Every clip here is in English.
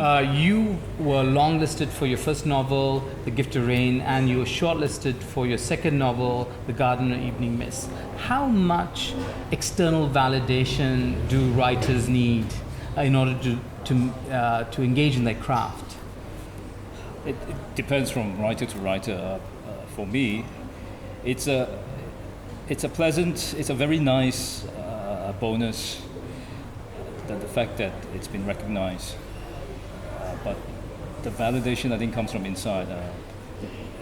You were longlisted for your first novel, The Gift of Rain, and you were shortlisted for your second novel, The Garden of Evening Mist. How much external validation do writers need in order to engage in their craft? It depends from writer to writer. For me, it's a very nice bonus that the fact that it's been recognized. But the validation, I think, comes from inside.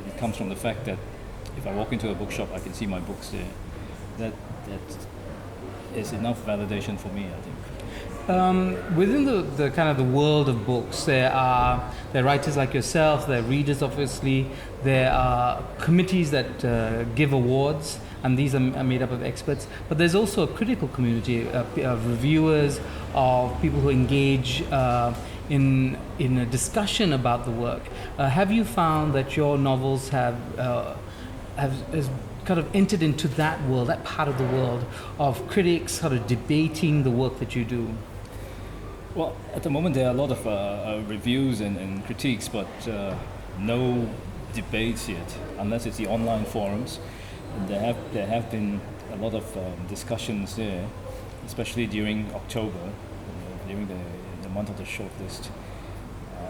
It comes from the fact that if I walk into a bookshop, I can see my books there. That is enough validation for me, I think. Within the kind of the world of books, there are writers like yourself, there are readers, obviously, there are committees that give awards, and these are made up of experts. But there's also a critical community of reviewers, of people who engage in a discussion about the work. Have you found that your novels have kind of entered into that world, that part of the world of critics sort of debating the work that you do? Well, at the moment there are a lot of reviews and critiques, but no debates yet, unless it's the online forums. And there have been a lot of discussions there, especially during October, during the month of the shortlist.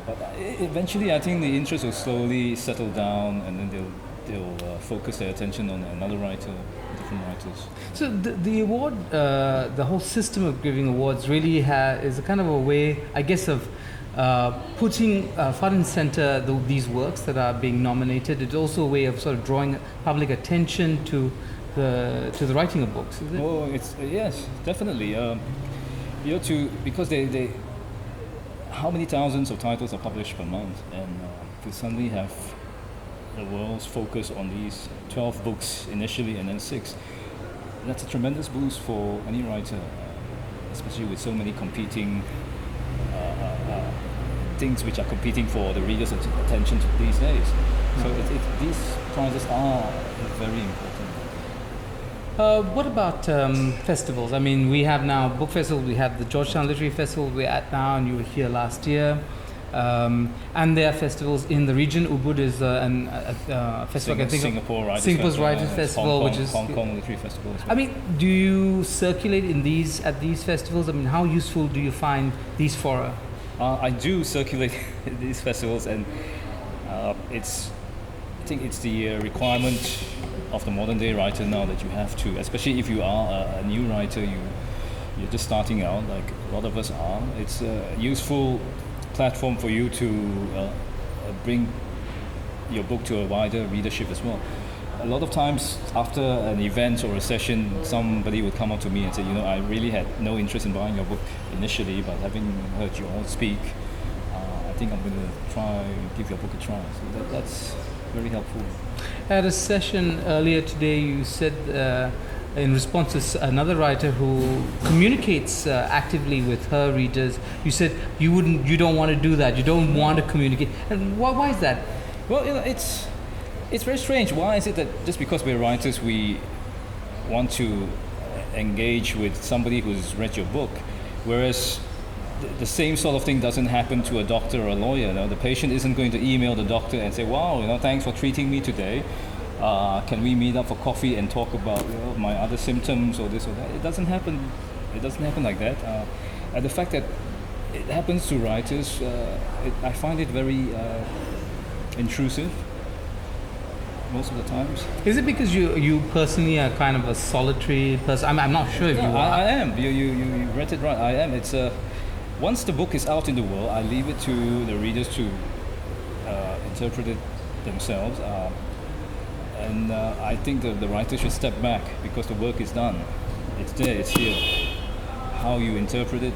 But eventually, I think the interest will slowly settle down, and then they'll focus their attention on another writer, different writers. So the award, the whole system of giving awards really is a kind of a way, I guess, of putting front and center these works that are being nominated. It's also a way of sort of drawing public attention to the writing of books, is it? Oh, yes, definitely. Because they how many thousands of titles are published per month, and to suddenly have the world's focus on these 12 books initially and then 6, that's a tremendous boost for any writer, especially with so many competing things which are competing for the reader's attention these days. So these prizes are very important. What about festivals? I mean, we have now book festivals. We have the Georgetown Literary Festival we're at now, and you were here last year. And there are festivals in the region. Ubud is a festival. Singapore's Writers Festival, which is Hong Kong Literary Festival. I mean, do you circulate at these festivals? I mean, how useful do you find these fora? I do circulate these festivals, and I think it's the requirement of the modern day writer now that you have to, especially if you are a new writer, you're just starting out, like a lot of us are. It's a useful platform for you to bring your book to a wider readership as well. A lot of times after an event or a session, somebody would come up to me and say, I really had no interest in buying your book initially, but having heard you all speak, I think I'm going to try give your book a try. So that's very helpful. At a session earlier today, you said in response to another writer who communicates actively with her readers, you said you don't want to do that. You don't want to communicate. And why is that? Well, it's very strange. Why is it that just because we're writers, we want to engage with somebody who's read your book, whereas the same sort of thing doesn't happen to a doctor or a lawyer. The patient isn't going to email the doctor and say, "Wow, thanks for treating me today. Can we meet up for coffee and talk about my other symptoms or this or that?" It doesn't happen. It doesn't happen like that. And the fact that it happens to writers, I find it very intrusive most of the times. Is it because you personally are kind of a solitary person? I'm not sure if you are. I am. You read it right. I am. It's once the book is out in the world, I leave it to the readers to interpret it themselves. And I think the writer should step back because the work is done. It's there, it's here. How you interpret it,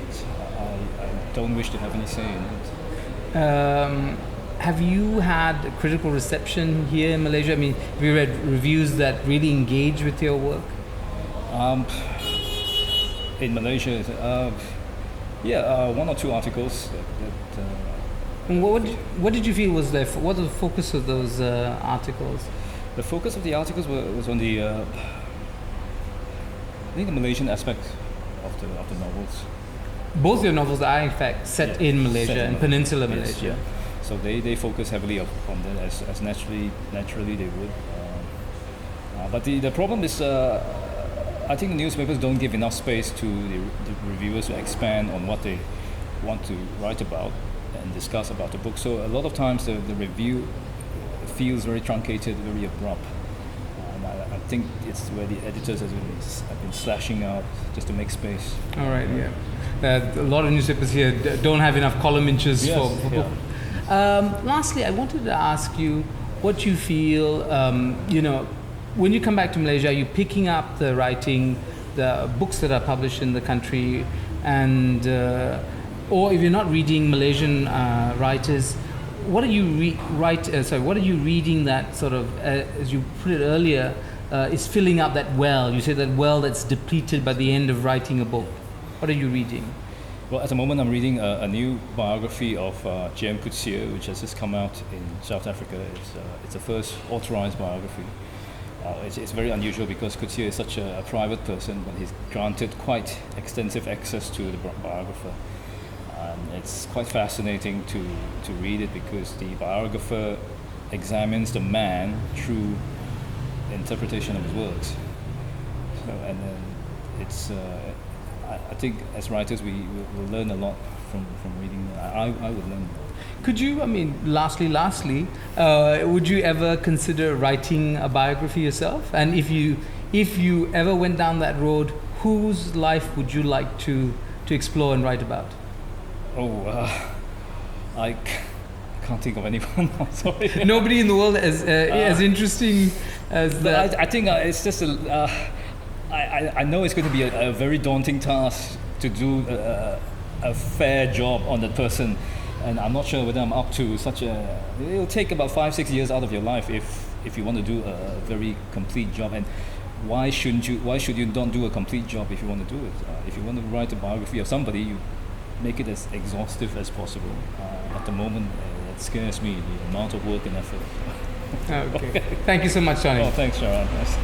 I don't wish to have any say in it. Have you had a critical reception here in Malaysia? I mean, have you read reviews that really engage with your work? In Malaysia, one or two articles that what did you feel was there? What was the focus of those articles? The focus of the articles was on the, I think, the Malaysian aspect of the novels. both your novels are in fact set in Malaysia, Set in in Peninsular Yes, Malaysia. yeah. So they focus heavily on that as naturally they would. But the problem is, I think newspapers don't give enough space to the reviewers to expand on what they want to write about and discuss about the book. So a lot of times the review feels very truncated, very abrupt. And I think it's where the editors have been slashing out just to make space. All right, yeah. A lot of newspapers here don't have enough column inches Yes, for yeah. book. Lastly, I wanted to ask you what you feel, when you come back to Malaysia, you're picking up the writing, the books that are published in the country, and or if you're not reading Malaysian writers, what are you what are you reading that sort of, as you put it earlier, is filling up that well? You say that well that's depleted by the end of writing a book. What are you reading? Well, at the moment, I'm reading a new biography of J.M. Coetzee, which has just come out in South Africa. It's the first authorized biography. It's very unusual because Coetzee is such a private person, but he's granted quite extensive access to the biographer. It's quite fascinating to read it because the biographer examines the man through interpretation of his words. So, and then it's. I think as writers we will learn a lot from reading. I would learn. Could you, lastly, would you ever consider writing a biography yourself? And if you ever went down that road, whose life would you like to explore and write about? I can't think of anyone. I'm sorry. Nobody in the world as interesting as that. I think it's just I know it's going to be a very daunting task to do a fair job on that person, and I'm not sure whether I'm up to such a. It'll take about 5-6 years out of your life if you want to do a very complete job. And why should you not do a complete job if you want to do it? If you want to write a biography of somebody, you make it as exhaustive as possible. At the moment, it scares me, the amount of work and effort. Okay. Thank you so much, Tony. Oh, thanks, Sharaad. Nice.